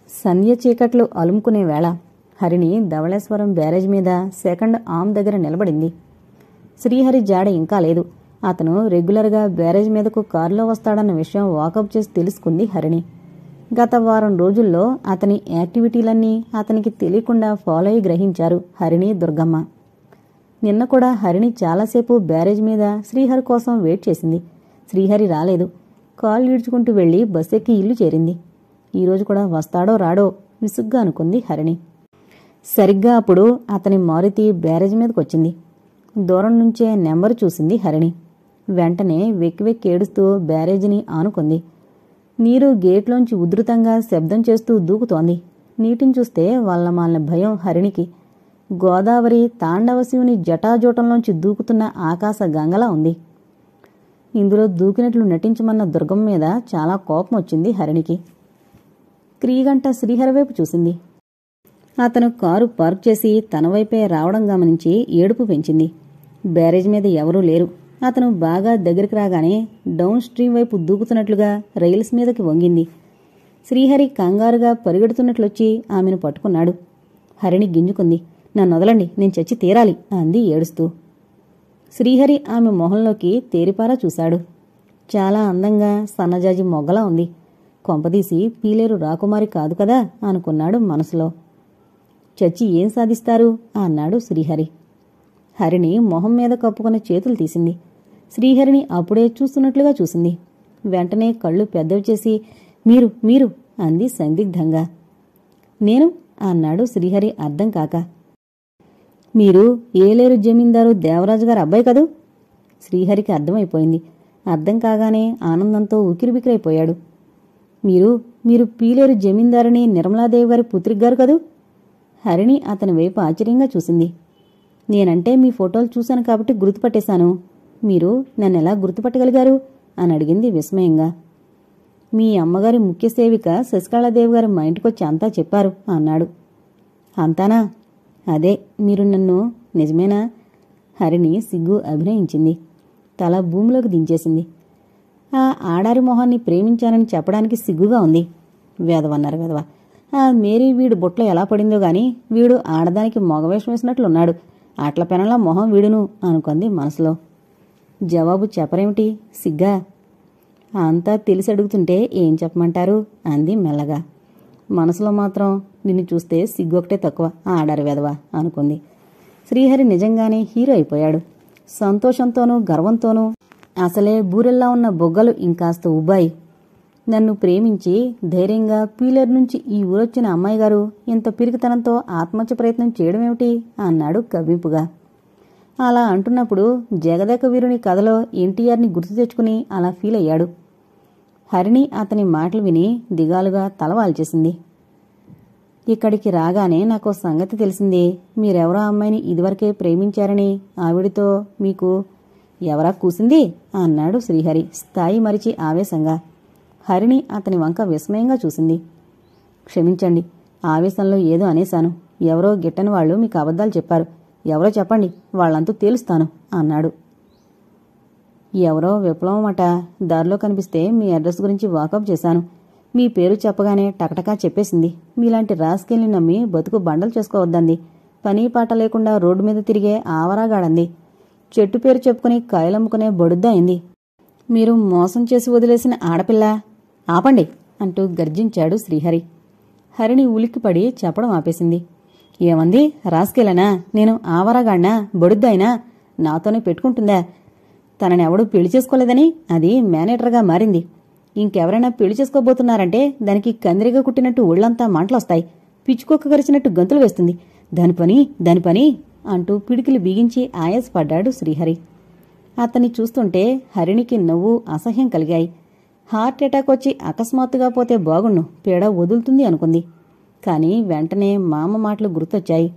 సంధ్య చీకట్లు అలుముకునే వేళ హరిణి ధవళేశ్వరం బ్యారేజ్ మీద సెకండ్ ఆర్మ్ దగ్గర నిలబడింది. శ్రీహరి జాడ ఇంకా లేదు. అతను రెగ్యులర్గా బ్యారేజ్ మీదకు కారులో వస్తాడన్న విషయం వాకప్ చేసి తెలుసుకుంది హరిణి. గత వారం రోజుల్లో అతని యాక్టివిటీలన్నీ అతనికి తెలియకుండా ఫాలో అయి గ్రహించారు హరిణి, దుర్గమ్మ. నిన్న కూడా హరిణి చాలాసేపు బ్యారేజ్ మీద శ్రీహరి కోసం వెయిట్ చేసింది. శ్రీహరి రాలేదు. కాళ్ళు ఈడ్చుకుంటూ వెళ్లి బస్సెక్కి ఇల్లు చేరింది. ఈరోజు కూడా వస్తాడో రాడో విసుగ్గా అనుకుంది హరిణి. సరిగ్గా అప్పుడు అతని మారుతి బ్యారేజ్ మీదకొచ్చింది. దూరం నుంచే నెంబరు చూసింది హరిణి. వెంటనే వెక్కి వెక్కి ఏడుస్తూ బ్యారేజీని ఆనుకుంది. నీరు గేట్లోంచి ఉధృతంగా శబ్దం చేస్తూ దూకుతోంది. నీటిని చూస్తే వల్లమాలిన భయం హరిణికి. గోదావరి తాండవశివుని జటాజూటంలోంచి దూకుతున్న ఆకాశ గంగలా ఉంది. ఇందులో దూకినట్లు నటించమన్న దుర్గం మీద చాలా కోపం వచ్చింది హరిణికి. క్రీగంట శ్రీహరి వైపు చూసింది. అతను కారు పార్క్ చేసి తన వైపే రావడం గమనించి ఏడుపు పెంచింది. బ్యారేజ్ మీద ఎవరూ లేరు. అతను బాగా దగ్గరికి రాగానే డౌన్ స్ట్రీమ్ వైపు దూకుతున్నట్లుగా రైల్స్ మీదకి వంగింది. శ్రీహరి కంగారుగా పరిగెడుతున్నట్లొచ్చి ఆమెను పట్టుకున్నాడు. హరిణి గింజుకుంది. నన్నొదలండి, నేను చచ్చి తీరాలి అంది ఏడుస్తూ. శ్రీహరి ఆమె మొహంలోకి తేరిపారా చూశాడు. చాలా అందంగా సన్నజాజి మొగ్గలా ఉంది. కొంపదీసి పీలేరు రాకుమారి కాదు కదా అనుకున్నాడు మనసులో. చచ్చి ఏం సాధిస్తారు అన్నాడు శ్రీహరి. హరిణి మొహం మీద కప్పుకున్న చేతులు తీసింది. శ్రీహరిని అప్పుడే చూస్తున్నట్లుగా చూసింది. వెంటనే కళ్ళు పెద్దవి చేసి మీరు మీరు అంది సందిగ్ధంగా. నేను అన్నాడు శ్రీహరి అర్థం కాక. మీరు ఏలేరు జమీందారు దేవరాజు గారు అబ్బాయి కదూ? శ్రీహరికి అర్థమైపోయింది. అర్థం కాగానే ఆనందంతో ఉకిరిబికిరైపోయాడు. మీరు మీరు పీలేరు జమీందారుని నిర్మలాదేవి గారి పుత్రిగారు కదూ? హరిణి అతని వైపు ఆశ్చర్యంగా చూసింది. నేనంటే మీ ఫోటోలు చూశాను కాబట్టి గుర్తుపట్టేశాను. మీరు నన్నెలా గుర్తుపట్టగలిగారు అని అడిగింది విస్మయంగా. మీ అమ్మగారి ముఖ్య సేవిక శశికళాదేవి గారు మా ఇంటికొచ్చి అంతా చెప్పారు అన్నాడు. అంతానా? అదే. మీరు నన్ను నిజమేనా? హరిణి సిగ్గు అభినయించింది. తల భూమిలోకి దించేసింది. ఆ ఆడారి మొహాన్ని ప్రేమించానని చెప్పడానికి సిగ్గుగా ఉంది. వేదవన్నారు వేదవ. ఆ మేరీ వీడు బుట్టలో ఎలా పడిందో గాని వీడు ఆడదానికి మగవేషం వేసినట్లున్నాడు. అట్ల పెనలా మొహం వీడును అనుకుంది మనసులో. జవాబు చెప్పరేమిటి? సిగ్గా? అంతా తెలిసి అడుగుతుంటే ఏం చెప్పమంటారు అంది మెల్లగా. మనసులో మాత్రం నిన్ను చూస్తే సిగ్గొకటే తక్కువ, ఆడారి వెదవా అనుకుంది. శ్రీహరి నిజంగానే హీరో అయిపోయాడు. సంతోషంతోనూ గర్వంతోనూ అసలే బూరెల్లా ఉన్న బొగ్గలు ఇంకాస్త ఉబ్బాయి. నన్ను ప్రేమించి ధైర్యంగా పీలేరు నుంచి ఈ ఊరొచ్చిన అమ్మాయి గారు ఇంత పిరికితనంతో ఆత్మహత్య ప్రయత్నం చేయడమేమిటి అన్నాడు కవ్వింపుగా. అలా అంటున్నప్పుడు జగదేక వీరుని కథలో ఎన్టీఆర్ని గుర్తు తెచ్చుకుని అలా ఫీల్ అయ్యాడు. హరిణి అతని మాటలు విని దిగాలుగా తలవాల్చేసింది. ఇక్కడికి రాగానే నాకు సంగతి తెలిసింది. మీరెవరో అమ్మాయిని ఇదివరకే ప్రేమించారని. ఆవిడితో మీకు ఎవరా కూసింది అన్నాడు శ్రీహరి స్థాయి మరిచి ఆవేశంగా. హరిణి అతని వంక విస్మయంగా చూసింది. క్షమించండి, ఆవేశంలో ఏదో అనేశాను. ఎవరో గిట్టని వాళ్ళు మీకు అబద్ధాలు చెప్పారు. ఎవరో చెప్పండి, వాళ్ళంతూ తేలుస్తాను అన్నాడు. ఎవరో విప్లవమట. దారిలో కనిపిస్తే మీ అడ్రస్ గురించి వాకప్ చేశాను. మీ పేరు చెప్పగానే టకటకా చెప్పేసింది. మీలాంటి రాసుకెళ్ళి నమ్మి బతుకు బండలు చేసుకోవద్దంది. పని పాట లేకుండా రోడ్డు మీద తిరిగే ఆవరాగాడంది. చెట్టు పేరు చెప్పుకుని కాయలమ్ముకునే బొడుద్దా అయింది. మీరు మోసం చేసి వదిలేసిన ఆడపిల్ల. ఆపండి అంటూ గర్జించాడు శ్రీహరి. హరిణి ఉలిక్కిపడి చెప్పడం ఆపేసింది. ఏమంది? రాసుకెళ్ళనా? నేను ఆవరాగాడినా? బొడుద్దాయినా? నాతోనే పెట్టుకుంటుందా? తననెవడూ పెళ్లి చేసుకోలేదని అది మేనేటర్గా మారింది. ఇంకెవరైనా పెళ్లి చేసుకోబోతున్నారంటే దానికి కందిరిగా కుట్టినట్టు ఒళ్లంతా మంటలొస్తాయి. పిచ్చుకొక్క గరిచినట్టు గంతులు వేస్తుంది. దాని పని అంటూ పిడికిలు బిగించి ఆయాసపడ్డాడు శ్రీహరి. అతన్ని చూస్తుంటే హరిణికి నవ్వు, అసహ్యం కలిగాయి. హార్ట్ అటాక్ వచ్చి అకస్మాత్తుగా పోతే బాగుండు, పీడ వదులుతుంది అనుకుంది. కాని వెంటనే మామ మాటలు గుర్తొచ్చాయి.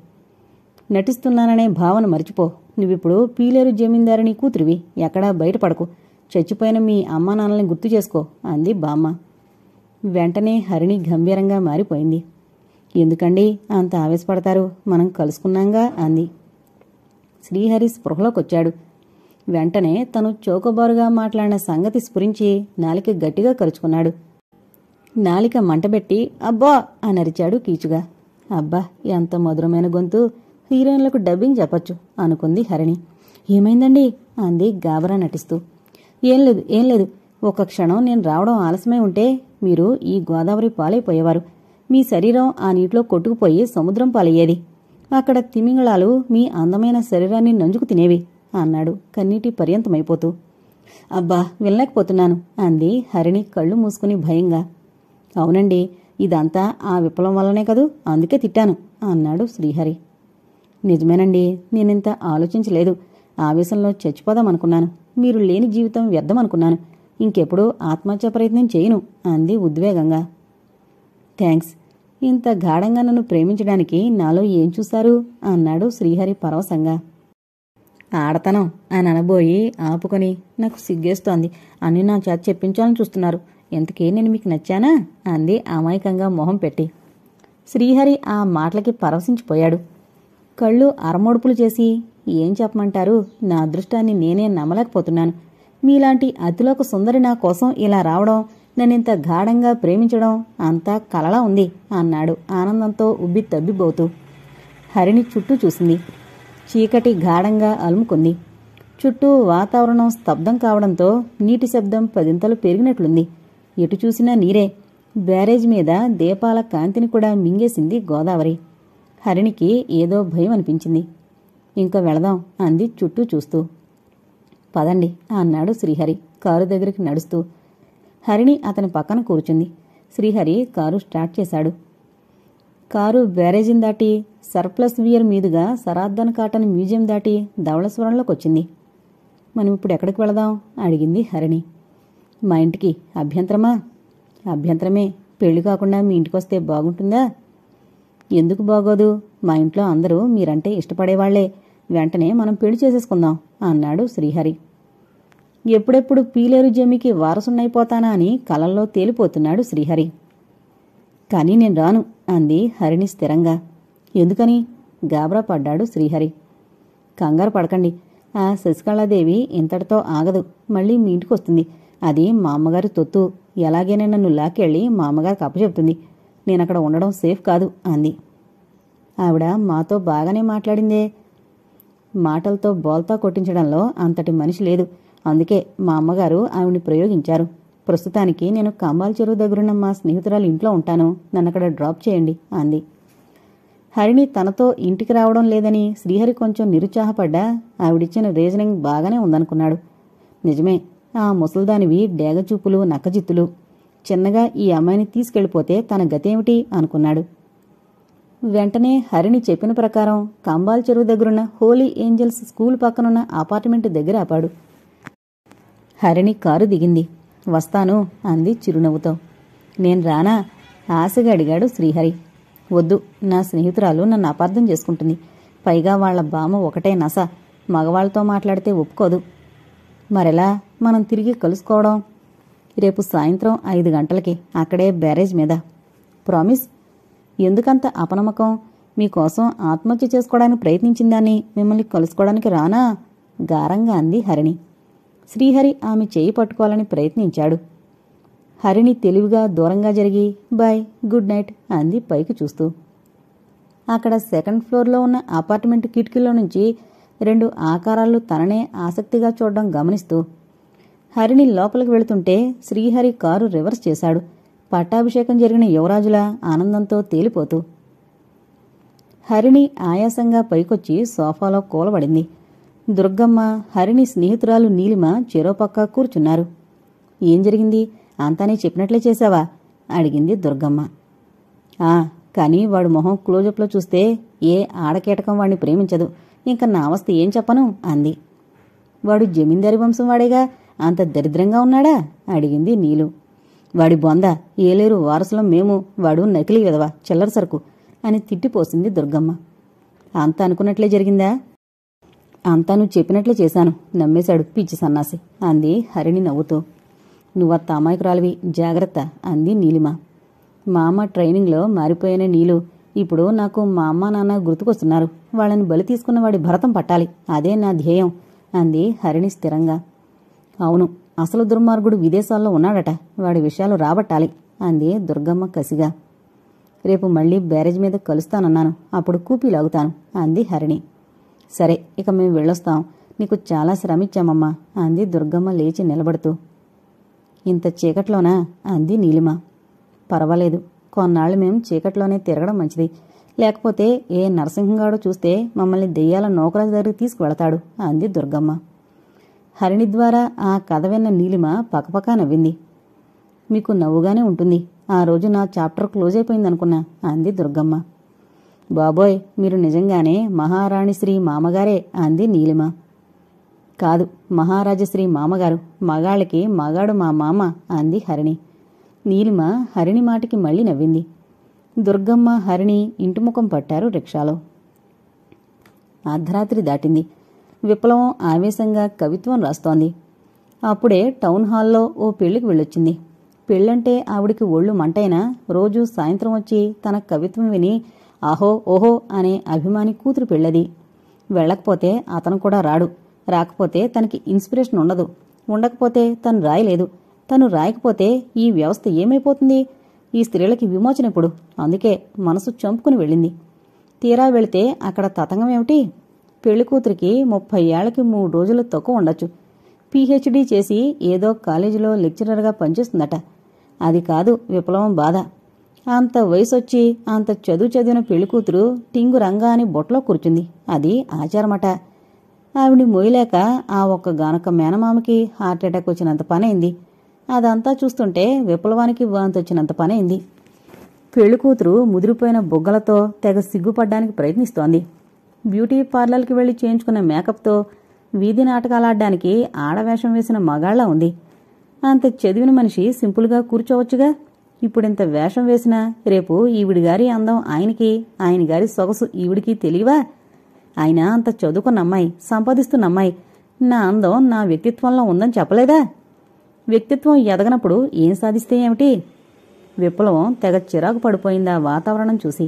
నటిస్తున్నాననే భావన మరిచిపో. నువ్విప్పుడు పీలేరు జమీందారిని కూతురివి. ఎక్కడా బయటపడకు. చచ్చిపోయిన మీ అమ్మా నాన్నల్ని గుర్తు చేసుకో అంది బామ్మ. వెంటనే హరిణి గంభీరంగా మారిపోయింది. ఎందుకండి అంత ఆవేశపడతారు? మనం కలుసుకున్నాంగా అంది. శ్రీహరి స్పృహలోకొచ్చాడు. వెంటనే తను చౌకబారుగా మాట్లాడిన సంగతి స్ఫురించి నాలిక గట్టిగా కరుచుకున్నాడు. నాలిక మంటబెట్టి అబ్బా అని అరిచాడు కీచుగా. అబ్బా, ఎంత మధురమైన గొంతు, హీరోయిన్లకు డబ్బింగ్ చెప్పొచ్చు అనుకుంది హరిణి. ఏమైందండి అంది గాబరా నటిస్తూ. ఏం లేదు, ఒక క్షణం నేను రావడం ఆలస్యమై ఉంటే మీరు ఈ గోదావరి పాలైపోయేవారు. మీ శరీరం ఆ నీటిలో కొట్టుకుపోయి సముద్రం పాలయ్యేది. అక్కడ తిమింగళాలు మీ అందమైన శరీరాన్ని నంజుకు తినేవి అన్నాడు కన్నీటి పర్యంతమైపోతూ. అబ్బా, వినలేకపోతున్నాను అంది హరిణి కళ్ళు మూసుకుని భయంగా. అవునండి, ఇదంతా ఆ విప్లవం వల్లనే కదూ, అందుకే తిట్టాను అన్నాడు శ్రీహరి. నిజమేనండి, నేనింత ఆలోచించలేదు. ఆవేశంలో చచ్చిపోదామనుకున్నాను. మీరు లేని జీవితం వ్యర్థమనుకున్నాను. ఇంకెప్పుడూ ఆత్మహత్య ప్రయత్నం చేయను అంది ఉద్వేగంగా. థ్యాంక్స్. ఇంత గాఢంగా నన్ను ప్రేమించడానికి నాలో ఏం చూశారు అన్నాడు శ్రీహరి పరవశంగా. ఆడతనం అని అనబోయి ఆపుకొని, నాకు సిగ్గేస్తోంది, అన్నీ నా చేత చెప్పించాలని చూస్తున్నారు. ఎంతకీ నేను మీకు నచ్చానా అంది అమాయకంగా మొహం పెట్టి. శ్రీహరి ఆ మాటలకి పరవశించిపోయాడు. కళ్ళు అరమోడుపులు చేసి, ఏం చెప్పమంటారు, నా అదృష్టాన్ని నేనే నమ్మలేకపోతున్నాను. మీలాంటి అతిలోక సుందరి నా కోసం ఇలా రావడం, నన్నింత గాఢంగా ప్రేమించడం అంతా కలలా ఉంది అన్నాడు ఆనందంతో ఉబ్బి తబ్బిబోతూ. హరిణి చుట్టూ చూసింది. చీకటి గాఢంగా అలుముకుంది. చుట్టూ వాతావరణం స్తబ్దం కావడంతో నీటి శబ్దం పదింతలు పెరిగినట్లుంది. ఎటు చూసినా నీరే. బ్యారేజ్ మీద దీపాల కాంతిని కూడా మింగేసింది గోదావరి. హరిణికి ఏదో భయం అనిపించింది. ఇంకా వెళదాం అంది చుట్టూ చూస్తూ. పదండి అన్నాడు శ్రీహరి కారు దగ్గరికి నడుస్తూ. హరిణి అతని పక్కన కూర్చుంది. శ్రీహరి కారు స్టార్ట్ చేశాడు. కారు బ్యారేజీని దాటి సర్ప్లస్ వియర్ మీదుగా సరాద్దన్ కాటన్ మ్యూజియం దాటి ధవళేశ్వరంలోకొచ్చింది. మనం ఇప్పుడు ఎక్కడికి వెళదాం అడిగింది హరిణి. మా ఇంటికి. అభ్యంతరమా? అభ్యంతరమే. పెళ్లి కాకుండా మీ ఇంటికొస్తే బాగుంటుందా? ఎందుకు బాగోదు? మా ఇంట్లో అందరూ మీరంటే ఇష్టపడేవాళ్లే. వెంటనే మనం పెళ్లి చేసేసుకుందాం అన్నాడు శ్రీహరి. ఎప్పుడెప్పుడు పీలేరు జమికి వారసున్నైపోతానా అని కలల్లో తేలిపోతున్నాడు శ్రీహరి. కానీ నేను రాను అంది హరిణి స్థిరంగా. ఎందుకని? గాబరా పడ్డాడు శ్రీహరి. కంగారు పడకండి. ఆ శశికళాదేవి ఇంతటితో ఆగదు. మళ్ళీ మీ ఇంటికొస్తుంది. అది మా అమ్మగారి తొత్తు. ఎలాగైనా నన్ను లాక్కెళ్ళి మా అమ్మగారికి అప్పచెప్తుంది. నేనక్కడ ఉండడం సేఫ్ కాదు అంది. ఆవిడ మాతో బాగానే మాట్లాడిందే. మాటలతో బోల్తా కొట్టించడంలో అంతటి మనిషి లేదు. అందుకే మా అమ్మగారు ఆవిడ్ని ప్రయోగించారు. ప్రస్తుతానికి నేను కంబాల్ చెరువు దగ్గరున్న మా స్నేహితురాలు ఇంట్లో ఉంటాను. నన్నక్కడ డ్రాప్ చేయండి అంది. హరిణి తనతో ఇంటికి రావడం లేదని శ్రీహరి కొంచెం నిరుత్సాహపడ్డా ఆవిడిచ్చిన రీజనింగ్ బాగానే ఉందనుకున్నాడు. నిజమే, ఆ ముసల్దానివి డేగచూపులు, నక్కజిత్తులు. చిన్నగా ఈ అమ్మాయిని తీసుకెళ్లిపోతే తన గతేమిటి అనుకున్నాడు. వెంటనే హరిణి చెప్పిన ప్రకారం కంబాల్ చెరువు దగ్గరున్న హోలీ ఏంజల్స్ స్కూల్ పక్కనున్న అపార్ట్మెంట్ దగ్గర ఆపాడు. హరిణి కారు దిగింది. వస్తాను అంది చిరునవ్వుతో. నేను రానా? ఆశగా అడిగాడు శ్రీహరి. వద్దు, నా స్నేహితురాలు నన్ను అపార్థం చేసుకుంటుంది. పైగా వాళ్ల బామ్మ ఒకటే నస. మగవాళ్లతో మాట్లాడితే ఒప్పుకోదు. మరెలా మనం తిరిగి కలుసుకోవడం? రేపు సాయంత్రం 5 గంటలకి అక్కడే బ్యారేజ్ మీద. ప్రామిస్? ఎందుకంత అపనమ్మకం? మీకోసం ఆత్మహత్య చేసుకోవడానికి ప్రయత్నించిందాన్ని మిమ్మల్ని కలుసుకోవడానికి రానా? గారంగా అంది హరిణి. శ్రీహరి ఆమె చేయి పట్టుకోవాలని ప్రయత్నించాడు. హరిణి తెలివిగా దూరంగా జరిగి బాయ్, గుడ్ నైట్ అంది పైకి చూస్తూ. అక్కడ సెకండ్ ఫ్లోర్లో ఉన్న అపార్ట్మెంట్ కిటికీలో నుంచి 2 ఆకారాలు తననే ఆసక్తిగా చూడడం గమనిస్తూ హరిణి లోపలికి వెళుతుంటే శ్రీహరి కారు రివర్స్ చేశాడు. పట్టాభిషేకం జరిగిన యువరాజులా ఆనందంతో తేలిపోతూ. హరిణి ఆయాసంగా పైకొచ్చి సోఫాలో కూలబడింది. దుర్గమ్మ, హరిణి స్నేహితురాలు నీలిమ చెరోపక్క కూర్చున్నారు. ఏం జరిగింది? అంతానే చెప్పినట్లే చేశావా అడిగింది దుర్గమ్మ. కానీ వాడు మొహం క్లోజప్లో చూస్తే ఏ ఆడకీటకం వాడిని ప్రేమించదు. ఇంక నా అవస్థ ఏం చెప్పను అంది. వాడు జమీందారి వంశం వాడేగా, అంత దరిద్రంగా ఉన్నాడా అడిగింది నీలు. వాడి బొంద, ఏలేరు వారసులం మేము, వాడు నకిలీ విధవ, చిల్లర సరుకు అని తిట్టిపోసింది దుర్గమ్మ. అంతా అనుకున్నట్లే జరిగిందా? అంతా నువ్వు చెప్పినట్లే చేశాను, నమ్మేశాడు పిచ్చి సన్నాసి అంది హరిణి నవ్వుతూ. నువ్వత్త అమాయకురాలివి, జాగ్రత్త అంది నీలిమ. మా అమ్మ ట్రైనింగ్లో మారిపోయిన నీలు. ఇప్పుడు నాకు మా అమ్మ నాన్న గుర్తుకొస్తున్నారు. వాళ్ళని బలి తీసుకున్న వాడి భరతం పట్టాలి, అదే నా ధ్యేయం అంది హరిణి స్థిరంగా. అవును, అసలు దుర్మార్గుడు విదేశాల్లో ఉన్నాడట. వాడి విషయాలు రాబట్టాలి అంది దుర్గమ్మ కసిగా. రేపు మళ్ళీ బ్యారేజ్ మీద కలుస్తానన్నాను, అప్పుడు కూపీ లాగుతాను అంది హరిణి. సరే, ఇక మేము వెళ్ళొస్తాం, నీకు చాలా శ్రమిచ్చామమ్మా అంది దుర్గమ్మ లేచి నిలబడుతూ. ఇంత చీకట్లోనా అంది నీలిమ. పర్వాలేదు, కొన్నాళ్ళు మేం చీకట్లోనే తిరగడం మంచిది, లేకపోతే ఏ నరసింహంగాడో చూస్తే మమ్మల్ని దెయ్యాల నౌకరాజు దగ్గరికి తీసుకువెళతాడు అంది దుర్గమ్మ. హరిణి ద్వారా ఆ కథ విన్న నీలిమ పకపకా నవ్వింది. మీకు నవ్వుగానే ఉంటుంది, ఆ రోజు నా చాప్టర్ క్లోజ్ అయిపోయిందనుకున్నా అంది దుర్గమ్మ. బాబోయ్, మీరు నిజంగానే మహారాణిశ్రీ మామగారే అంది నీలిమ. కాదు, మహారాజశ్రీ మామగారు, మగాళ్ళకి మగాడు మా మామ అంది హరిణి. నీలిమ హరిణి మాటకి మళ్ళీ నవ్వింది. దుర్గమ్మ హరిణి ఇంటిముఖం పట్టారు రిక్షాలో. అర్ధరాత్రి దాటింది. విప్లవం ఆవేశంగా కవిత్వం రాస్తోంది. అప్పుడే టౌన్ హాల్లో ఓ పెళ్లికి వెళ్ళొచ్చింది. పెళ్ళంటే ఆవిడికి ఒళ్ళు మంటైనా రోజూ సాయంత్రం వచ్చి తన కవిత్వం విని ఆహో ఓహో అనే అభిమాని కూతురు పెళ్ళది. వెళ్ళకపోతే అతను కూడా రాడు, రాకపోతే తనకి ఇన్స్పిరేషన్ ఉండదు, ఉండకపోతే తను రాయలేదు, తను రాయకపోతే ఈ వ్యవస్థ ఏమైపోతుంది? ఈ స్త్రీలకి విమోచన ఎప్పుడు? అందుకే మనసు చంపుకుని వెళ్ళింది. తీరా వెళితే అక్కడ తతంగమేమిటి? పెళ్లికూతురికి 30 ఏళ్లకి 3 రోజులు తక్కువ ఉండొచ్చు. పీహెచ్డీ చేసి ఏదో కాలేజీలో లెక్చరర్గా పనిచేస్తుందట. అది కాదు విప్లవం బాధ. అంత వయసొచ్చి అంత చదివిన పెళ్లికూతురు టింగు రంగా అని బొట్లో కూర్చుంది. అది ఆచారమట. ఆవిడ్ని మోయలేక ఆ ఒక్క గానొక్క మేనమామకి హార్ట్అటాక్ వచ్చినంత పనైంది. అదంతా చూస్తుంటే విప్లవానికి వాంతొచ్చినంత పనైంది. పెళ్లికూతురు ముదిరిపోయిన బుగ్గలతో తెగ సిగ్గుపడ్డానికి ప్రయత్నిస్తోంది. బ్యూటీ పార్లర్కి వెళ్లి చేయించుకున్న మేకప్తో వీధి నాటకాలాడ్డానికి ఆడవేషం వేసిన మగాళ్లా ఉంది. అంత చదివిన మనిషి సింపుల్గా కూర్చోవచ్చుగా. ఇప్పుడింత వేషం వేసినా రేపు ఈవిడిగారి అందం ఆయనకి, ఆయన గారి సొగసు ఈవిడికి తెలియవా? ఆయన అంత చదువుకున్న అమ్మాయి, సంపాదిస్తున్న అమ్మాయి, నా అందం నా వ్యక్తిత్వంలో ఉందని చెప్పలేదా? వ్యక్తిత్వం ఎదగనప్పుడు ఏం సాధిస్తే ఏమిటి? విప్లవం తెగ చిరాకు పడిపోయిందా వాతావరణం చూసి.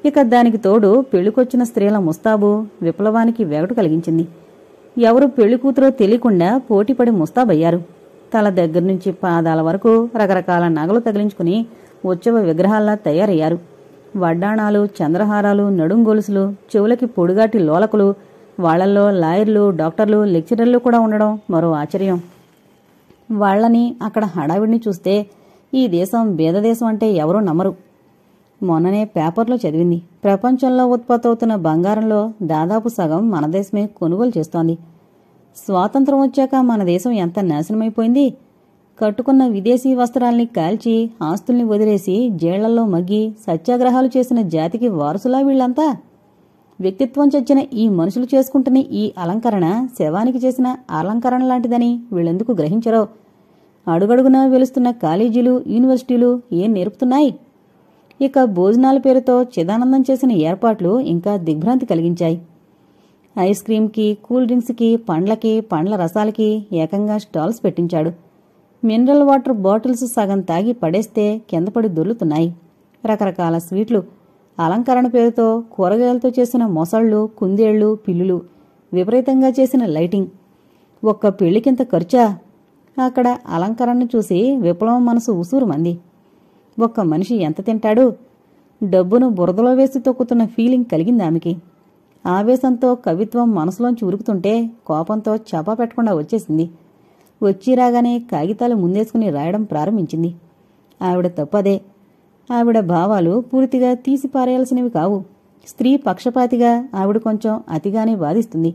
ఇక దానికి తోడు పెళ్లికొచ్చిన స్త్రీల ముస్తాబు విప్లవానికి వెగటు కలిగించింది. ఎవరు పెళ్లికూతురో తెలియకుండా పోటీపడి ముస్తాబయ్యారు. తల దగ్గర్నుంచి పాదాల వరకు రకరకాల నగలు తగిలించుకుని ఉత్సవ విగ్రహాల్లా తయారయ్యారు. వడ్డాణాలు, చంద్రహారాలు, నడుంగొలుసులు, చెవులకి పొడుగాటి లోలకులు, వాళ్లల్లో లాయర్లు, డాక్టర్లు, లెక్చరర్లు కూడా ఉండడం మరో ఆశ్చర్యం. వాళ్లని అక్కడ హడావిడిని చూస్తే ఈ దేశం బీదదేశం అంటే ఎవరూ నమ్మరు. మొన్ననే పేపర్లో చదివింది, ప్రపంచంలో ఉత్పత్తవుతున్న బంగారంలో దాదాపు సగం మన దేశమే కొనుగోలు చేస్తోంది. స్వాతంత్రం వచ్చాక మన దేశం ఎంత నాశనమైపోయింది. కట్టుకున్న విదేశీ వస్త్రాల్ని కాల్చి ఆస్తుల్ని వదిలేసి జైళ్లల్లో మగ్గి సత్యాగ్రహాలు చేసిన జాతికి వారసులా వీళ్లంతా. వ్యక్తిత్వం చచ్చిన ఈ మనుషులు చేసుకుంటున్న ఈ అలంకరణ శవానికి చేసిన అలంకరణ లాంటిదని వీళ్ళెందుకు గ్రహించరో. అడుగడుగునా వెలుస్తున్న కాలేజీలు, యూనివర్సిటీలు ఏం నేర్పుతున్నాయి? ఇక భోజనాల పేరుతో చిదానందం చేసిన ఏర్పాట్లు ఇంకా దిగ్భ్రాంతి కలిగించాయి. ఐస్ క్రీంకి, కూల్ డ్రింక్స్కి, పండ్లకి, పండ్ల రసాలకి ఏకంగా స్టాల్స్ పెట్టించాడు. మినరల్ వాటర్ బాటిల్స్ సగం తాగి పడేస్తే కిందపడి దొర్లుతున్నాయి. రకరకాల స్వీట్లు, అలంకరణ పేరుతో కూరగాయలతో చేసిన మొసళ్ళు, కుందేళ్లు, పిల్లులు, విపరీతంగా చేసిన లైటింగ్. ఒక్క పెళ్లికింత ఖర్చా? అక్కడ అలంకరణను చూసి విప్లవం మనసు ఉసూరుమంది. ఒక్క మనిషి ఎంత తింటాడు? డబ్బును బురదలో వేసి తొక్కుతున్న ఫీలింగ్ కలిగింది ఆమెకి. ఆవేశంతో కవిత్వం మనసులోంచి ఉరుకుతుంటే కోపంతో చపా పెట్టకుండా వచ్చేసింది. వచ్చి రాగానే కాగితాలు ముందేసుకుని రాయడం ప్రారంభించింది. ఆవిడ తప్పదే. ఆవిడ భావాలు పూర్తిగా తీసిపారేయాల్సినవి కావు. స్త్రీ పక్షపాతిగా ఆవిడ కొంచెం అతిగానే వాదిస్తుంది,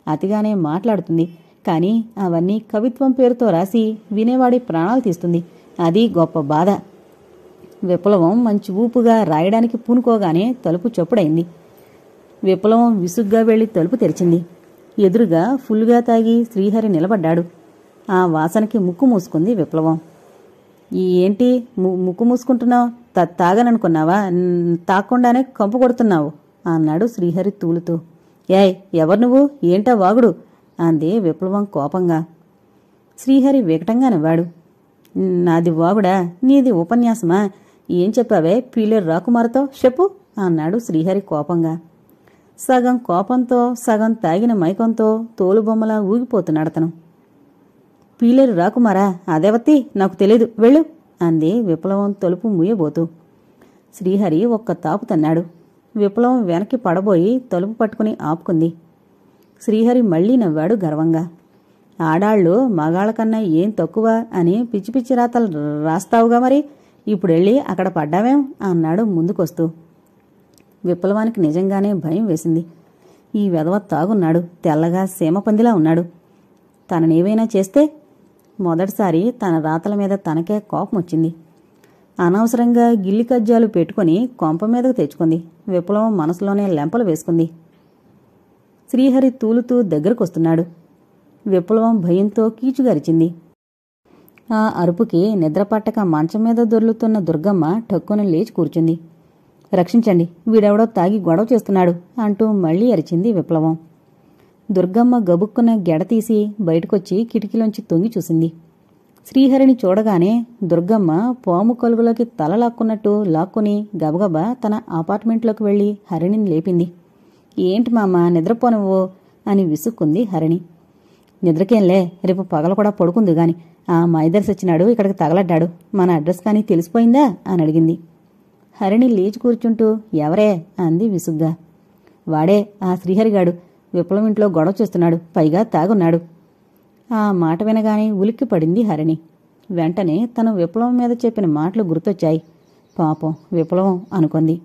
అతిగానే మాట్లాడుతుంది. కానీ అవన్నీ కవిత్వం పేరుతో రాసి వినేవాడి ప్రాణాలు తీస్తుంది. అది గొప్ప బాధ. విప్లవం మంచి ఊపుగా రాయడానికి పూనుకోగానే తలుపు చప్పుడైంది. విప్లవం విసుగ్గా వెళ్లి తలుపు తెరిచింది. ఎదురుగా ఫుల్గా తాగి శ్రీహరి నిలబడ్డాడు. ఆ వాసనకి ముక్కు మూసుకుంది విప్లవం. ఏంటి ముక్కు మూసుకుంటున్నావు? తాగననుకున్నావా? తాక్కుండానే కంపు కొడుతున్నావు అన్నాడు శ్రీహరి తూలుతూ. ఏయ్, ఎవరు నువ్వు? ఏంటా వాగుడు అంది విప్లవం కోపంగా. శ్రీహరి వికటంగా నవ్వాడు. నాది వాగుడా? నీది ఉపన్యాసమా? ఏం చెప్పావే పీలేరు రాకుమార్తో? చెప్పు అన్నాడు శ్రీహరి కోపంగా. సగం కోపంతో సగం తాగిన మైకంతో తోలుబొమ్మలా ఊగిపోతున్నాడతను. పీలేరు రాకుమారా? అదేవత్తి నాకు తెలీదు, వెళ్ళు అంది విప్లవం తలుపు మూయబోతూ. శ్రీహరి ఒక్క తాపు తన్నాడు. విప్లవం వెనక్కి పడబోయి తలుపు పట్టుకుని ఆపుకుంది. శ్రీహరి మళ్లీ నవ్వాడు గర్వంగా. ఆడాళ్ళు మగాళ్ళకన్నా ఏం తక్కువ అని పిచ్చి పిచ్చి రాతలు రాస్తావుగా మరి, ఇప్పుడెళ్ళి అక్కడ పడ్డావేం అన్నాడు ముందుకొస్తూ. విప్లవానికి నిజంగానే భయం వేసింది. ఈ వెధవ తాగున్నాడు, తెల్లగా సీమపందిలా ఉన్నాడు. తననేవైనా చేస్తే? మొదటిసారి తన రాతల మీద తనకే కోపం వచ్చింది. అనవసరంగా గిల్లి కజ్జాలు పెట్టుకుని కొంప మీదకు తెచ్చుకుంది. విప్లవం మనసులోనే లెంపలు వేసుకుంది. శ్రీహరి తూలుతూ దగ్గరకొస్తున్నాడు. విప్లవం భయంతో కీచుగరిచింది. ఆ అరుపుకి నిద్రపట్టక మంచం మీద దొర్లుతున్న దుర్గమ్మ ఠక్కున లేచి కూర్చుంది. రక్షించండి, వీడెవడో తాగి గొడవ చేస్తున్నాడు అంటూ మళ్లీ అరిచింది విప్లవం. దుర్గమ్మ గబుక్కున గెడతీసి బయటకొచ్చి కిటికీలోంచి తొంగి చూసింది. శ్రీహరిని చూడగానే దుర్గమ్మ పాము కలుగులోకి తల లాక్కున్నట్టు లాక్కుని గబగబా తన అపార్ట్మెంట్లోకి వెళ్లి హరిణిని లేపింది. ఏంటి మామ నిద్రపోనువ్వు అని విసుక్కుంది హరిణి. నిద్రకేంలే, రేపు పగల కూడా పడుకుంది గాని ఆ మైదర్స్ వచ్చినాడు, ఇక్కడికి తగలడ్డాడు. మన అడ్రస్ కానీ తెలిసిపోయిందా అని అడిగింది. హరిణి లేచి కూర్చుంటూ ఎవరే అంది విసుగ్గా. వాడే, ఆ శ్రీహరిగాడు విప్లవం ఇంట్లో గొడవ చేస్తున్నాడు, పైగా తాగున్నాడు. ఆ మాట వినగానే ఉలిక్కి పడింది హరిణి. వెంటనే తను విప్లవం మీద చెప్పిన మాటలు గుర్తొచ్చాయి. పాపం విప్లవం అనుకుంది.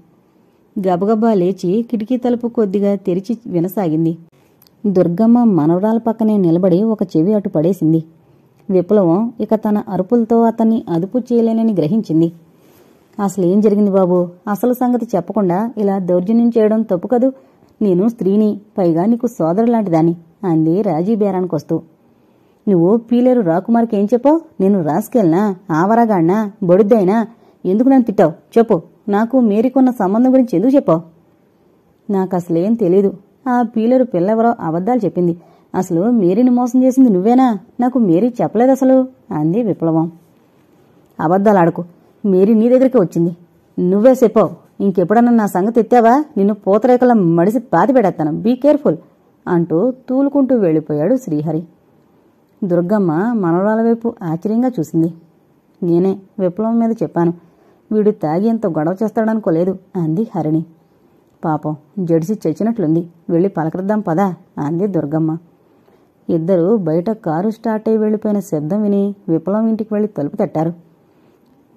గబగబా లేచి కిటికీ తలుపు కొద్దిగా తెరిచి వినసాగింది. దుర్గమ్మ మనవరాల పక్కనే నిలబడి ఒక చెవి అటు పడేసింది. విప్లవం ఇక తన అరుపులతో అతన్ని అదుపు చేయలేనని గ్రహించింది. అసలేం జరిగింది బాబూ? అసలు సంగతి చెప్పకుండా ఇలా దౌర్జన్యం చేయడం తప్పు కదూ. నేను స్త్రీని, పైగా నీకు సోదరులాంటిదాన్ని అంది రాజీ బేరానికొస్తూ. నువ్వు పీలేరు రాకుమార్కి ఏం చెప్పావు? నేను రాసుకెళ్ళనా, ఆవరాగాడినా, బొడుద్దైనా? ఎందుకు నన్ను తిట్టావు చెప్పు. నాకు మేరీకున్న సంబంధం గురించి ఎందుకు చెప్పావు? నాకసలేం తెలీదు. ఆ పీలేరు పిల్లెవరో అబద్ధాలు చెప్పింది. అసలు మేరీని మోసం చేసింది నువ్వేనా? నాకు మేరీ చెప్పలేదసలు అంది విప్లవం. అబద్ధాలాడకు, మేరీ నీ దగ్గరికి వచ్చింది. నువ్వే చెప్పావు. ఇంకెప్పుడన్నా నా సంగతి ఎత్తావా నిన్ను పూతరేకలా మడిసి పాతిపెడేస్తాను, బీ కేర్ఫుల్ అంటూ తూలుకుంటూ వెళ్ళిపోయాడు శ్రీహరి. దుర్గమ్మ మనవరాల వైపు ఆశ్చర్యంగా చూసింది. నేనే విప్లవం మీద చెప్పాను, వీడు తాగి ఎంత గొడవ చేస్తాడనుకోలేదు అంది హరిణి. పాపం జడిసి చచ్చినట్లుంది, వెళ్ళి పలకరిద్దాం పదా అంది దుర్గమ్మ. ఇద్దరూ బయట కారు స్టార్ట్ అయి వెళ్లిపోయిన శబ్దం విని విప్లవం ఇంటికి వెళ్లి తలుపు తట్టారు.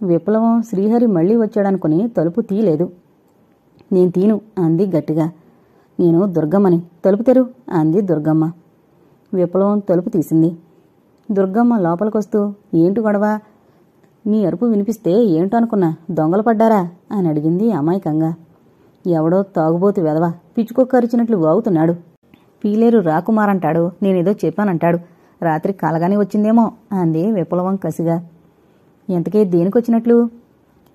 విప్లవం శ్రీహరి మళ్లీ వచ్చాడనుకుని తలుపు తీయలేదు. నేను తీను అంది గట్టిగా. నేను దుర్గమ్మని, తలుపు తెరు అంది దుర్గమ్మ. విప్లవం తలుపు తీసింది. దుర్గమ్మ లోపలికొస్తూ ఏంటి గొడవ? నీ అరుపు వినిపిస్తే ఏంటో అనుకున్నా, దొంగలు పడ్డారా అని అడిగింది అమాయకంగా. ఎవడో తాగుబోతు వెధవ పిచ్చుకొక్క అరిచినట్లు వాగుతున్నాడు. పీలేరు రాకుమారంటాడు, నేనేదో చెప్పానంటాడు. రాత్రి కలగానే వచ్చిందేమో అంది విప్లవం కసిగా. ఎంతకే దేనికొచ్చినట్లు?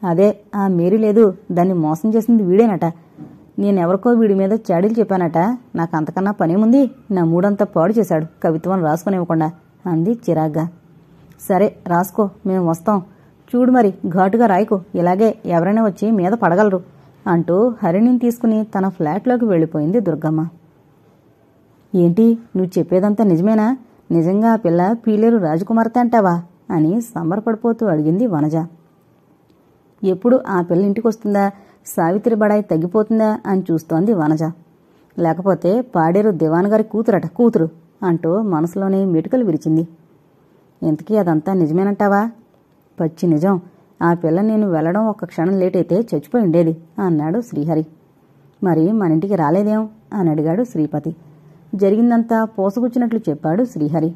అదే ఆ మేరీ లేదు, దాన్ని మోసం చేసింది వీడేనట. నేనెవరికో వీడి మీద చాడీలు చెప్పానట. నాకంతకన్నా పనేముంది? నా మూడంతా పాడు చేశాడు, కవిత్వం రాసుకునివ్వకుండా అంది చిరాగ్గా. సరే రాసుకో, మేము వస్తాం. చూడు మరి ఘాటుగా రాయకు, ఇలాగే ఎవరైనా వచ్చి మీద పడగలరు అంటూ హరిణిని తీసుకుని తన ఫ్లాట్లోకి వెళ్ళిపోయింది దుర్గమ్మ. ఏంటి నువ్వు చెప్పేదంతా నిజమేనా? నిజంగా ఆ పిల్ల పీలేరు రాజకుమార్తె అంటావా అని సంబరపడిపోతూ అడిగింది వనజ. ఎప్పుడు ఆ పిల్ల ఇంటికొస్తుందా, సావిత్రి బడాయి తగ్గిపోతుందా అని చూస్తోంది వనజ. లేకపోతే పాడేరు దివాన్గారి కూతురట కూతురు అంటూ మనసులోనే మెటుకలు విరిచింది. ఇంతకీ అదంతా నిజమేనంటావా? పచ్చి నిజం. ఆ పిల్ల నేను వెళ్లడం ఒక్క క్షణం లేట్ అయితే చచ్చిపోయి ఉండేది అన్నాడు శ్రీహరి. మరి మన ఇంటికి రాలేదేం అని అడిగాడు శ్రీపతి. జరిగిందంతా పోసగుచ్చినట్లు చెప్పాడు శ్రీహరి.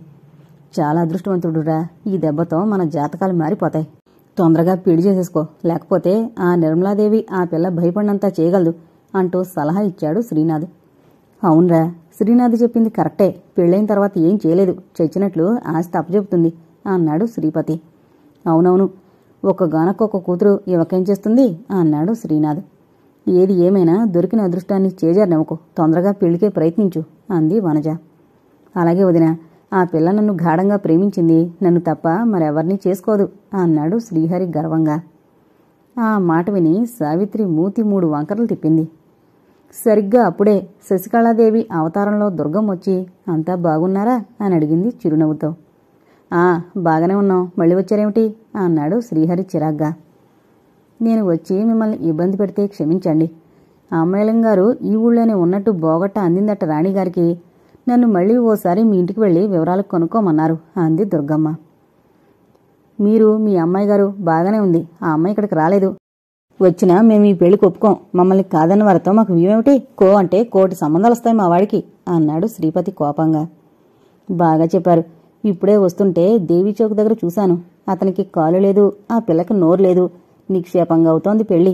చాలా అదృష్టవంతుడురా, ఈ దెబ్బతో మన జాతకాలు మారిపోతాయి. తొందరగా పెళ్లి చేసేసుకో, లేకపోతే ఆ నిర్మలాదేవి ఆ పిల్ల భయపడినంతా చేయగలదు అంటూ సలహా ఇచ్చాడు శ్రీనాథ్. అవునరా, శ్రీనాథ్ చెప్పింది కరెక్టే. పెళ్ళైన తర్వాత ఏం చేయలేదు, చచ్చినట్లు ఆస్తి అప్పచెబుతుంది అన్నాడు శ్రీపతి. అవునవును, ఒక్కగానొక్క కూతురు ఇవకేం చేస్తుంది అన్నాడు శ్రీనాథ్. ఏది ఏమైనా దొరికిన అదృష్టాన్ని చేజారనివ్వకు, తొందరగా పెళ్లికే ప్రయత్నించు అంది వనజ. అలాగే వదినా, ఆ పిల్ల నన్ను గాఢంగా ప్రేమించింది, నన్ను తప్ప మరెవర్నీ చేసుకోదు అన్నాడు శ్రీహరి గర్వంగా. ఆ మాట విని సావిత్రి మూతి 3 వంకరలు తిప్పింది. సరిగ్గా అప్పుడే శశికళాదేవి అవతారంలో దుర్గం వచ్చి అంతా బాగున్నారా అని అడిగింది చిరునవ్వుతో. బాగానే ఉన్నాం, మళ్ళీ వచ్చారేమిటి అన్నాడు శ్రీహరి చిరాగ్గా. నేను వచ్చి మిమ్మల్ని ఇబ్బంది పెడితే క్షమించండి. అమ్మాయిలం గారు ఈ ఊళ్ళోనే ఉన్నట్టు బోగట్ట అందిందట రాణిగారికి. నన్ను మళ్ళీ ఓసారి మీ ఇంటికి వెళ్ళి వివరాలు కనుక్కోమన్నారు అంది దుర్గమ్మ. మీరు మీ అమ్మాయి గారు బాగానే ఉంది, ఆ అమ్మాయి ఇక్కడికి రాలేదు. వచ్చినా మేము ఈ పెళ్లికి ఒప్పుకోం, మమ్మల్ని కాదన్న వారితో మాకు వీమేమిటి? కో అంటే కోటి సంబంధాలు వస్తాయి మా వాడికి అన్నాడు శ్రీపతి కోపంగా. బాగా చెప్పారు. ఇప్పుడే వస్తుంటే దేవీ చౌక్ దగ్గర చూశాను. అతనికి కాలు లేదు, ఆ పిల్లకి నోరు లేదు. నిక్షేపంగా అవుతోంది పెళ్లి.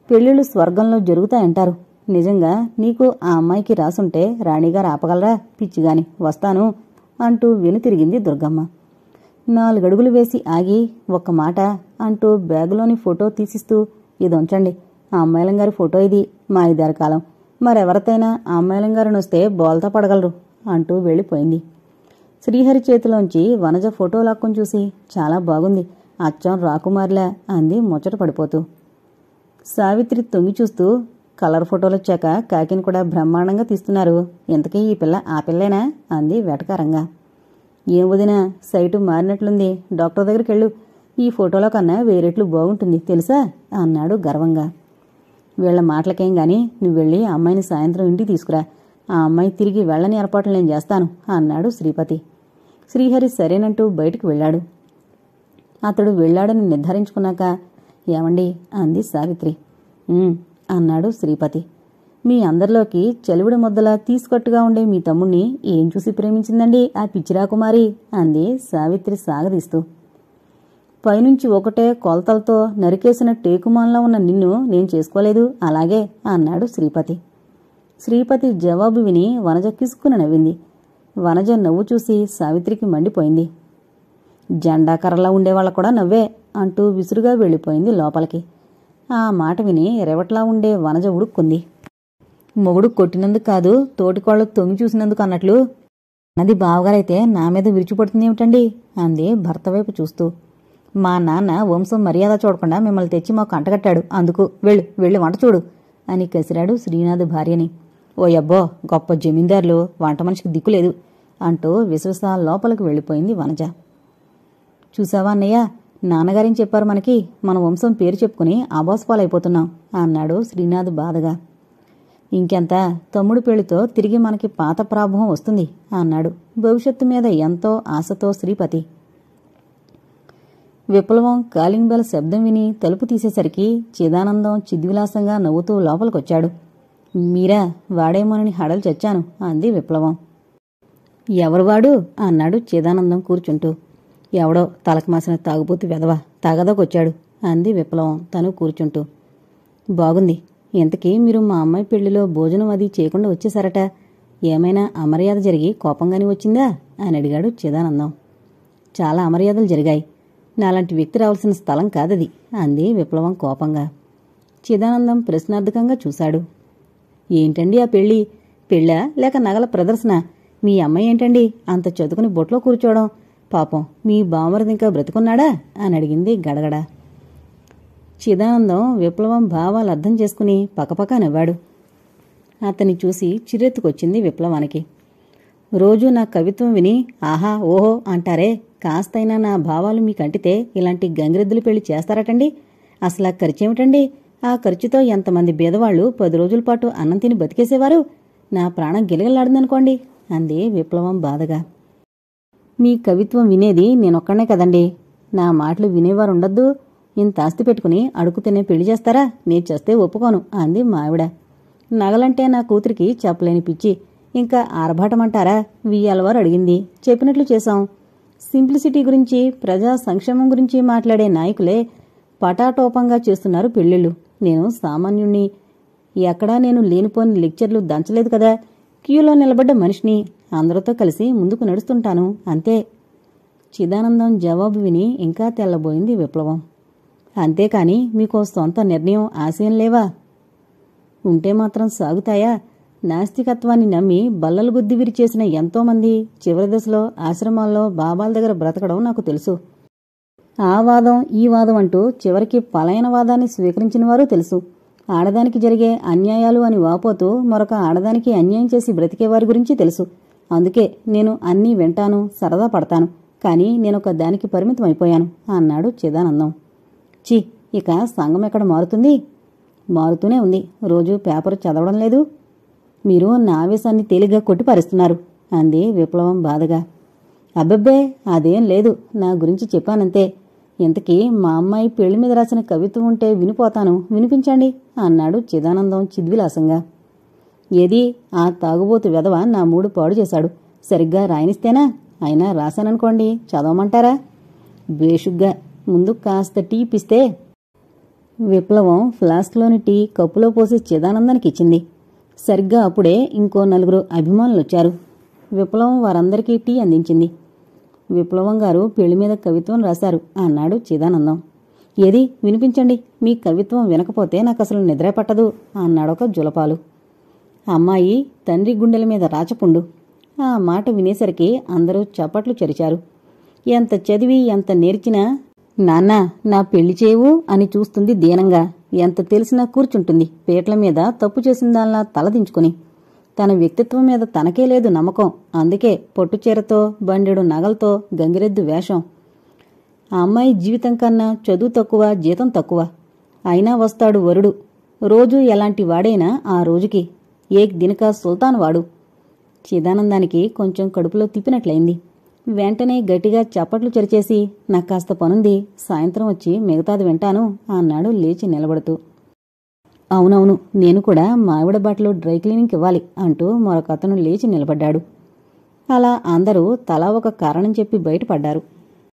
పెళ్లిళ్ళు స్వర్గంలో జరుగుతాయంటారు. నిజంగా నీకు ఆ అమ్మాయికి రాసుంటే రాణిగారు ఆపగలరా? పిచ్చిగాని వస్తాను అంటూ వెనుతిరిగింది దుర్గమ్మ. 4 అడుగులు వేసి ఆగి ఒక్క మాట అంటూ బ్యాగులోని ఫోటో తీసిస్తూ, ఇదుంచండి, ఆ అమ్మాయిలంగారి ఫోటో ఇది, మా ఇదారు కాలం. మరెవరితైనా ఆ అమ్మాయిలంగారిని వస్తే బోల్తా పడగలరు అంటూ వెళ్ళిపోయింది. శ్రీహరి చేతిలోంచి వనజ ఫోటో లాక్కొని చూసి, చాలా బాగుంది, అచ్చం రాకుమారిలా అంది ముచ్చట పడిపోతూ. సావిత్రి తొంగి చూస్తూ, కలర్ ఫోటోలొచ్చాక కాకిని కూడా బ్రహ్మాండంగా తీస్తున్నారు. ఇంతకీ ఈ పిల్ల ఆ పిల్లేనా అంది వెటకారంగా. ఏం వదినా, సైటు మారినట్లుంది, డాక్టర్ దగ్గరికెళ్ళు. ఈ ఫోటోలో కన్నా వేరెట్లు బాగుంటుంది తెలుసా అన్నాడు గర్వంగా. వీళ్ల మాటలకేం గాని నువ్వెళ్ళి అమ్మాయిని సాయంత్రం ఇంటికి తీసుకురా. ఆ అమ్మాయి తిరిగి వెళ్ళని ఏర్పాట్లు నేను చేస్తాను అన్నాడు శ్రీపతి. శ్రీహరి సరేనంటూ బయటికి వెళ్ళాడు. అతడు వెళ్ళాడని నిర్ధారించుకున్నాక, ఏమండి అంది సావిత్రి. అన్నాడు శ్రీపతి. మీ అందరిలోకి చెలివిడి ముద్దలా తీసుకట్టుగా ఉండే మీ తమ్ముణ్ణి ఏం చూసి ప్రేమించిందండి ఆ పిచ్చిరాకుమారి అంది సావిత్రి సాగదీస్తూ. పైనుంచి ఒకటే కొలతలతో నరికేసిన టేకుమాన్లా ఉన్న నిన్ను నేను చేసుకోలేదు అలాగే అన్నాడు శ్రీపతి. శ్రీపతి జవాబు విని వనజ కిసుక్కున నవ్వింది. వనజ నవ్వు చూసి సావిత్రికి మండిపోయింది. జెండాకర్రలా ఉండేవాళ్ళ కూడా నవ్వే అంటూ విసురుగా వెళ్ళిపోయింది లోపలికి. ఆ మాట విని రెవట్లా ఉండే వనజ ఉడుక్కుంది. మొగుడు కొట్టినందుకు కాదు, తోటికోళ్లు తొంగి చూసినందుకు అన్నట్లు నది బావగారైతే నా మీద విరిచిపడుతుందేమిటండి అంది భర్త వైపు చూస్తూ. మా నాన్న వంశం మర్యాద చూడకుండా మిమ్మల్ని తెచ్చి మాకు అంటగట్టాడు, అందుకు వెళ్ళి వంట చూడు అని కసిరాడు శ్రీనాథ్ భార్యని. ఓయబ్బో, గొప్ప జమీందారులు, వంట మనిషికి దిక్కులేదు అంటూ విశ్వస లోపలికి వెళ్ళిపోయింది వనజ. చూసావా అన్నయ్య, నాన్నగారేం చెప్పారు మనకి, మన వంశం పేరు చెప్పుకుని ఆబాసుపాలైపోతున్నాం అన్నాడు శ్రీనాథ్ బాధగా. ఇంకెంత, తమ్ముడు పెళ్లితో తిరిగి మనకి పాత ప్రాభవం వస్తుంది అన్నాడు భవిష్యత్తు మీద ఎంతో ఆశతో శ్రీపతి. విప్లవం కాలింగ్ బెల్ శబ్దం విని తలుపు తీసేసరికి చిదానందం చిద్విలాసంగా నవ్వుతూ లోపలికొచ్చాడు. మీరా, వాడేమోనని హడలు చచ్చాను అంది విప్లవం. ఎవరు వాడు అన్నాడు చిదానందం కూర్చుంటూ. ఎవడో తలకు మాసిన తాగుబోతు వెధవ తాగదోకొచ్చాడు అంది విప్లవం తను కూర్చుంటూ. బాగుంది, ఇంతకీ మీరు మా అమ్మాయి పెళ్లిలో భోజనం అది చేయకుండా వచ్చేశారట. ఏమైనా అమర్యాద జరిగి కోపంగాని వచ్చిందా అని అడిగాడు చిదానందం. చాలా అమర్యాదలు జరిగాయి, నాలాంటి వ్యక్తి రావాల్సిన స్థలం కాదది అంది విప్లవం కోపంగా. చిదానందం ప్రశ్నార్థకంగా చూశాడు. ఏంటండి ఆ పెళ్లి? పెళ్ళా లేక నగల ప్రదర్శన? మీ అమ్మాయి ఏంటండి అంత చదువుకుని బొట్లో కూర్చోవడం? పాపం మీ బామరిది ఇంకా బ్రతుకున్నాడా అని అడిగింది గడగడ. చిదానందం విప్లవం భావాలు అర్థం చేసుకుని పకపక నవ్వాడు. అతన్ని చూసి చిరెత్తుకొచ్చింది విప్లవానికి. రోజూ నా కవిత్వం విని ఆహా ఓహో అంటారే, కాస్తైనా నా భావాలు మీకంటితే ఇలాంటి గంగిరెద్దులు పెళ్లి చేస్తారటండి? అసలు ఆ ఖర్చేమిటండి? ఆ ఖర్చుతో ఎంతమంది బీదవాళ్లు 10 రోజుల పాటు అన్నం తిని బతికేసేవారు? నా ప్రాణం గిలగలాడిందనుకోండి అంది విప్లవం బాధగా. మీ కవిత్వం వినేది నేనొక్కడే కదండి, నా మాటలు వినేవారుండద్దు. ఇంత ఆస్తి పెట్టుకుని అడుగు తినే పెళ్లి చేస్తారా? నేను చేస్తే ఒప్పుకోను అంది మావిడ. నగలంటే నా కూతురికి చెప్పలేని పిచ్చి, ఇంకా ఆరభాటమంటారా? వియ్యాలవారు అడిగింది, చెప్పినట్లు చేశాం. సింప్లిసిటీ గురించి, ప్రజా సంక్షేమం గురించి మాట్లాడే నాయకులే పటాటోపంగా చేస్తున్నారు పెళ్లిళ్ళు. నేను సామాన్యుణ్ణి, ఎక్కడా నేను లేనిపోని లెక్చర్లు దంచలేదు కదా. క్యూలో నిలబడ్డ మనిషిని, అందరితో కలిసి ముందుకు నడుస్తుంటాను అంతే. చిదానందం జవాబు విని ఇంకా తెల్లబోయింది విప్లవం. అంతేకాని మీకో సొంత నిర్ణయం ఆశయం లేవా? ఉంటే మాత్రం సాగుతాయా? నాస్తికత్వాన్ని నమ్మి బల్లలు గుద్ది విరిచేసిన ఎంతోమంది చివరి దశలో ఆశ్రమాల్లో బాబాల దగ్గర బ్రతకడం నాకు తెలుసు. ఆ వాదం ఈ వాదం అంటూ చివరికి పలాయనవాదాన్ని స్వీకరించిన వారు తెలుసు. ఆడదానికి జరిగే అన్యాయాలు అని వాపోతూ మరొక ఆడదానికి అన్యాయం చేసి బ్రతికేవారి గురించి తెలుసు. అందుకే నేను అన్నీ వింటాను, సరదా పడతాను. కానీ నేనొక దానికి పరిమితం అయిపోయాను అన్నాడు చిదానందం. చి, ఇక సంఘం ఎక్కడ మారుతుంది? మారుతూనే ఉంది. రోజు పేపర్ చదవడం లేదు. మీరు నా ఆవేశాన్ని తేలిగ్గా కొట్టిపారేస్తున్నారు అంది విప్లవం బాధగా. అబ్బబ్బే, అదేం లేదు. నా గురించి చెప్పానంతే. ఇంతకీ మా అమ్మాయి పెళ్లి మీద రాసిన కవిత్వం ఉంటే వినిపోతాను, వినిపించండి అన్నాడు చిదానందం చిద్విలాసంగా. ఏది, ఆ తాగుబోతు వెధవ నా మూడు పాడు చేశాడు. సరిగ్గా రాయనిస్తేనా? అయినా రాశాననుకోండి, చదవమంటారా? బేషుగ్గా. ముందు కాస్త టీ పిస్తే. విప్లవం ఫ్లాస్క్లోని టీ కప్పులో పోసి చిదానందానికిచ్చింది. సరిగ్గా అప్పుడే ఇంకో 4 అభిమానులొచ్చారు. విప్లవం వారందరికీ టీ అందించింది. విప్లవం గారు పెళ్లి మీద కవిత్వం రాశారు అన్నాడు చిదానందం. ఏది, వినిపించండి. మీ కవిత్వం వినకపోతే నాకసలు నిద్రే పట్టదు అన్నాడొక జులపాలు. అమ్మాయి తండ్రి గుండెల మీద రాచపుండు. ఆ మాట వినేసరికి అందరూ చప్పట్లు చరిచారు. ఎంత చదివి ఎంత నేర్చినా నాన్నా నా పెళ్లి చేయవు అని చూస్తుంది దీనంగా. ఎంత తెలిసినా కూర్చుంటుంది పీటల మీద తప్పు చేసిందాల్లా తలదించుకుని. తన వ్యక్తిత్వం మీద తనకే లేదు నమ్మకం. అందుకే పొట్టుచీరతో, బండెడు నగలతో గంగిరెద్దు వేషం. ఆ అమ్మాయి జీవితం కన్నా చదువు తక్కువ, జీతం తక్కువ. అయినా వస్తాడు వరుడు. రోజూ ఎలాంటి వాడైనా ఆ రోజుకి ఏక్ దినకా సుల్తాన్ వాడు. చిదానందానికి కొంచెం కడుపులో తిప్పినట్లయింది. వెంటనే గట్టిగా చప్పట్లు చరిచేసి, నాకు కాస్త పనుంది, సాయంత్రం వచ్చి మిగతాది వింటాను అన్నాడు లేచి నిలబడుతూ. అవునవును, నేను కూడా మావిడ బట్టలు డ్రై క్లీనింగ్కి ఇవ్వాలి అంటూ మరొకతను లేచి నిలబడ్డాడు. అలా అందరూ తలా ఒక కారణం చెప్పి బయటపడ్డారు.